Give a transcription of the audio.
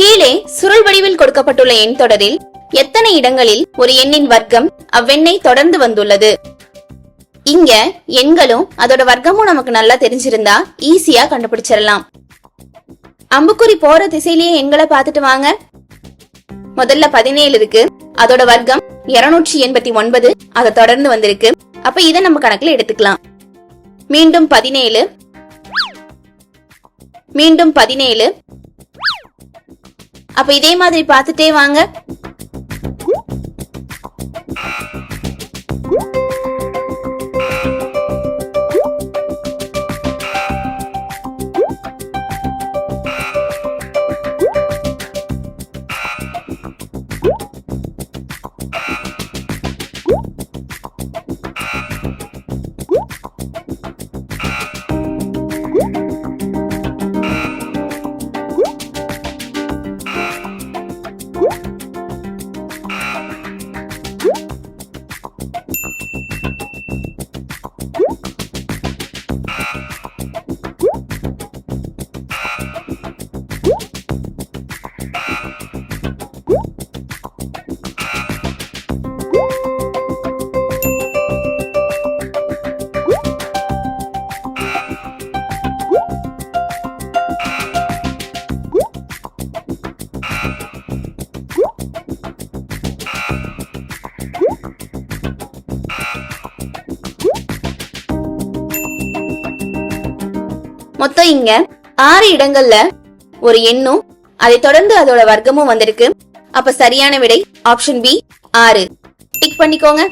கீழே சுருள் வடிவில் கொடுக்கப்பட்டுள்ள எண் தொடரில் எத்தனை இடங்களில் ஒரு எண்ணின் வர்க்கம் அவ்வெண்ணை தொடர்ந்து வந்துள்ளது? இங்க எண்களும் அதோட வர்க்கமும் நமக்கு நல்லா தெரிஞ்சிருந்தா ஈஸியா கண்டுபிடிச்சிடலாம். அம்புக்குறி போற திசையிலேயே எண்களை பார்த்துட்டு வாங்க. முதல்ல 17 இருக்கு, அதோட வர்க்கம் 289, அதை தொடர்ந்து வந்திருக்கு. அப்ப இதை நம்ம கணக்குல எடுத்துக்கலாம். மீண்டும் 17, மீண்டும் 17. அப்ப இதே மாதிரி பார்த்துட்டே வாங்க. மொத்தம் இங்க 6 இடங்கள்ல ஒரு எண்ணும் அதை தொடர்ந்து அதோட வர்க்கமும் வந்திருக்கு. அப்ப சரியான விடை ஆப்ஷன் பி 6. டிக் பண்ணிக்கோங்க.